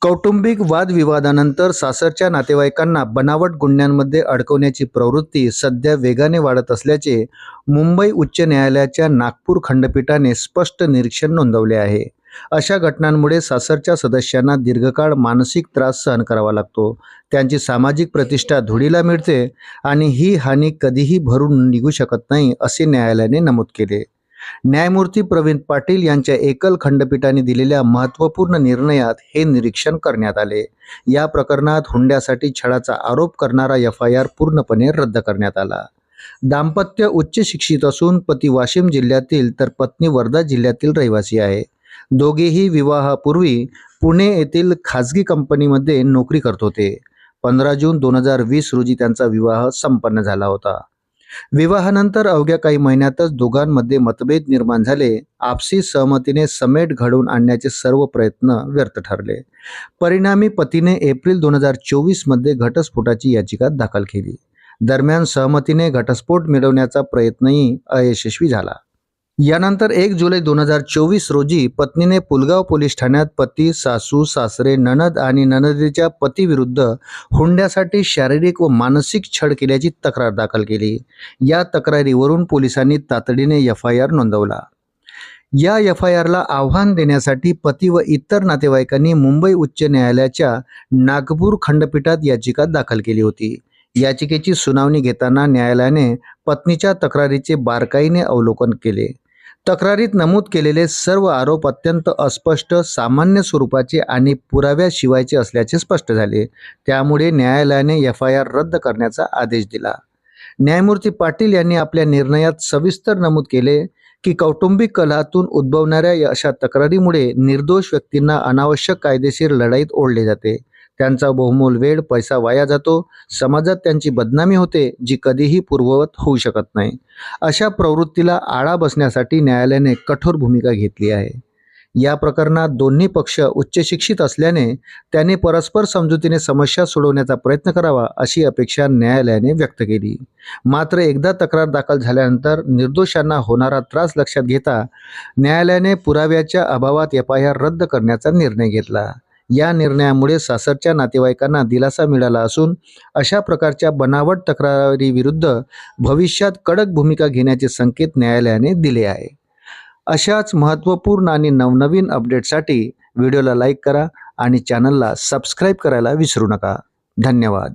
कौटुंबिक वादविवादानंतर सासरच्या नातेवाईकांना बनावट गुन्ह्यांमध्ये अडकवण्याची प्रवृत्ती सध्या वेगाने वाढत असल्याचे मुंबई उच्च न्यायालयाच्या नागपूर खंडपीठाने स्पष्ट निरीक्षण नोंदवले आहे। अशा घटनांमुळे सासरच्या सदस्यांना दीर्घकाळ मानसिक त्रास सहन करावा लागतो, त्यांची सामाजिक प्रतिष्ठा धुळीला मिळते आणि ही हानी कधीही भरून निघू शकत नाही, असे न्यायालयाने नमूद केले। न्यायमूर्ती प्रवीण पाटील यांच्या एकल खंडपीठाने दिलेल्या महत्त्वपूर्ण निर्णयात हे निरीक्षण करण्यात आले। या प्रकरणात हुंड्यासाठी छळाचा आरोप करणारा FIR पूर्णपणे रद्द करण्यात आला। दाम्पत्य उच्च शिक्षित असून पती वाशिम जिल्ह्यातील तर पत्नी वर्धा जिल्ह्यातील रहिवासी आहे। दोघेही विवाहापूर्वी पुणे येथील खाजगी कंपनीमध्ये नोकरी करत होते। 15 जून 2020 रोजी त्यांचा विवाह संपन्न झाला होता। विवाहानंतर अवघ्या काही महिन्यातच दोघांमध्ये मतभेद निर्माण झाले। आपसी सहमतीने समेट घडवून आणण्याचे सर्व प्रयत्न व्यर्थ ठरले। परिणामी पतीने एप्रिल 2024 मध्ये घटस्फोटाची याचिका दाखल केली। दरम्यान सहमतीने घटस्फोट मिळवण्याचा प्रयत्नही अयशस्वी झाला। यानंतर 1 जुलै 2024 रोजी पत्नीने पुलगाव पोलीस ठाण्यात पती, सासू, सासरे, नणद आणि नणंदेच्या पतीविरुद्ध हुंड्यासाठी शारीरिक व मानसिक छळ केल्याची तक्रार दाखल केली। या तक्रारीवरून पोलिसांनी तातडीने FIR नोंदवला। या FIRला आव्हान देण्यासाठी पती व इतर नातेवाईकांनी मुंबई उच्च न्यायालयाच्या नागपूर खंडपीठात याचिका दाखल केली होती। याचिकेची सुनावणी घेताना न्यायालयाने पत्नीच्या तक्रारीचे बारकाईने अवलोकन केले। तक्रारीत नमूद केलेले सर्व आरोप अत्यंत अस्पष्ट, सामान्य स्वरूपाचे आणि पुराव्याशिवायचे असल्याचे स्पष्ट झाले। त्यामुळे न्यायालयाने FIR रद्द करण्याचा आदेश दिला। न्यायमूर्ती पाटील यांनी आपल्या निर्णयात सविस्तर नमूद केले की कौटुंबिक कलहातून उद्भवणाऱ्या अशा तक्रारीमुळे निर्दोष व्यक्तींना अनावश्यक कायदेशीर लढाईत ओढले जाते, त्यांचा बहुमोल वेळ पैसा वाया जातो, समाजात त्यांची बदनामी होते, जी कधीही पूर्ववत होऊ शकत नाही। अशा प्रवृत्तीला आळा बसण्यासाठी न्यायालयाने कठोर भूमिका घेतली आहे। या प्रकरणात दोन्ही पक्ष उच्च शिक्षित असल्याने त्यांनी परस्पर समजुतीने समस्या सोडवण्याचा प्रयत्न करावा, अशी अपेक्षा न्यायालयाने व्यक्त केली। मात्र एकदा तक्रार दाखल झाल्यानंतर निर्दोषांना होणारा त्रास लक्षात घेता न्यायालयाने पुराव्याच्या अभावात FIR रद्द करण्याचा निर्णय घेतला। या निर्णयामुळे सासरच्या नातेवाईकांना दिलासा मिळाला असून अशा प्रकारच्या बनावट तक्रारीविरुद्ध भविष्यात कडक भूमिका घेण्याचे संकेत न्यायालयाने दिले आहे। अशाच महत्त्वपूर्ण आणि नवनवीन अपडेटसाठी व्हिडिओला लाईक करा आणि चॅनलला सबस्क्राईब करायला विसरू नका। धन्यवाद।